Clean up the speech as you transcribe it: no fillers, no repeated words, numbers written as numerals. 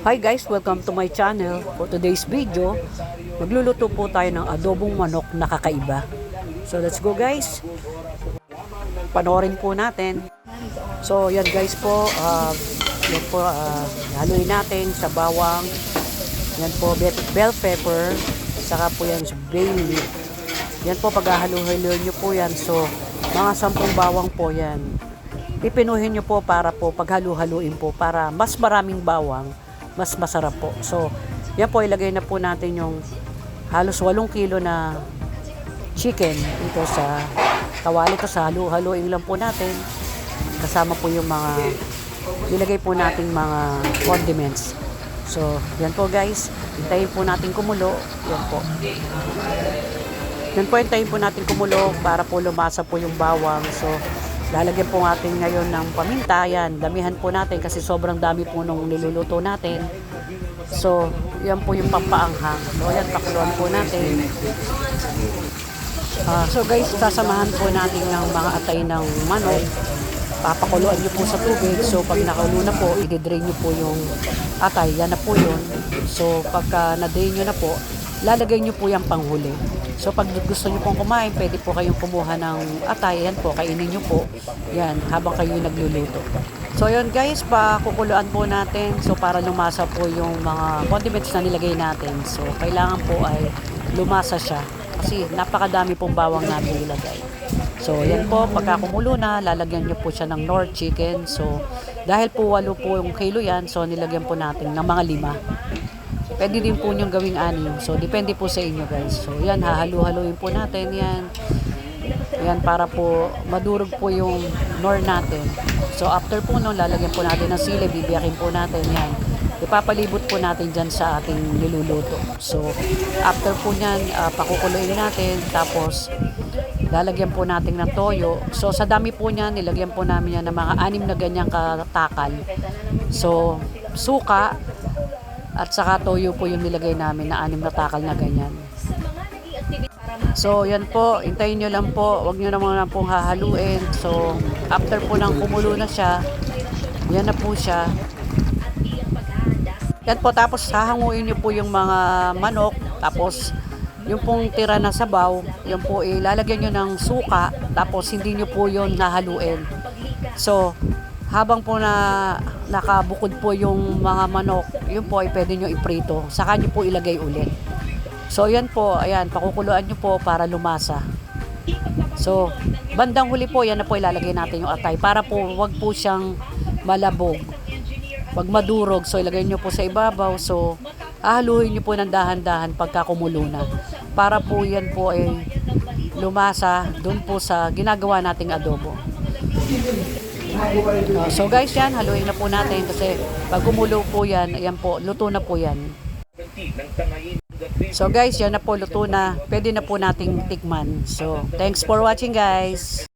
Hi guys, welcome to my channel. For today's video, magluluto po tayo ng adobong manok na kakaiba. So let's go guys. Panoorin po natin. So yan guys po, haluin natin sa bawang. Yan po, bell pepper, saka po yan sa bay leaf. Yan po, paghahaluin nyo po yan. So mga 10 bawang po yan. Pipinuhin nyo po para po paghalu-haluin po para mas maraming bawang, mas masarap po. So, yan po, ilagay na po natin yung halos 8 kilo na chicken ito sa kawali. Ito sa halu-haluin lang po natin. Kasama po yung mga ilagay po nating mga condiments. So, yan po guys. Hintayin po natin kumulo. Yan po. Yan po, hintayin po natin kumulo para po lumasa po yung bawang. So, lalagyan po natin ngayon ng paminta. Yan, damihan po natin kasi sobrang dami po nung niluluto natin. So, yan po yung pampaanghang. So, yan, pakuluan po natin. So guys, sasamahan po natin ng mga atay ng manok. Papakuluan nyo po sa tubig. So, pag nakaluto na po, i-drain nyo po yung atay. Yan na po yun. So, pagka na-drain nyo na po, lalagay nyo po yung panghuli. So pag gusto nyo pong kumain, pwede po kayong kumuha ng atay. Yan po, kainin nyo po. Yan, habang kayo nagluluto. So yun guys, pakukuluan po natin. So para lumasa po yung mga condiments na nilagay natin. So kailangan po ay lumasa siya. Kasi napakadami pong bawang natin nilagay. So yan po, pagka kumulo na, lalagyan nyo po siya ng Knorr chicken. So dahil po 8 po yung kilo yan, so nilagyan po natin ng mga 5. Pwede din po niyong gawing 6. So, depende po sa inyo guys. So, yan, hahalu-haluin po natin yan. Yan, para po madurog po yung Knorr natin. So, after po nun, lalagyan po natin ng sili, bibiyakin po natin yan. Ipapalibot po natin dyan sa ating niluluto. So, after po nyan, pakukuluin natin. Tapos, lalagyan po natin ng toyo. So, sa dami po nyan, nilagyan po namin yan ng mga 6 na ganyang katakal. So, suka, at saka toyo po yung nilagay namin na 6 na takal na ganyan. So, yan po. Hintayin nyo lang po. Huwag nyo naman lang pong hahaluin. So, after po nang kumulo na siya, yan na po siya. Yan po. Tapos, hahanguin nyo po yung mga manok. Tapos, yung pong tira na sabaw, yan po ilalagyan nyo ng suka. Tapos, hindi nyo po yun nahaluin. So, habang po na nakabukod po yung mga manok, yun po ay pwede nyo iprito. Saka nyo po ilagay ulit. So, yan po. Ayan, pakukuluan nyo po para lumasa. So, bandang huli po, yan na po ilalagay natin yung atay. Para po, wag po siyang malabog. Wag madurog. So, ilagay nyo po sa ibabaw. So, ahaluhin nyo po ng dahan-dahan pagka kumulo na. Para po yan po ay lumasa dun po sa ginagawa nating adobo. So guys, yan, haluin na po natin kasi pag kumulo po yan, ayan po, luto na po yan. So guys, yan na po, luto na. Pwede na po nating tikman. So, thanks for watching guys.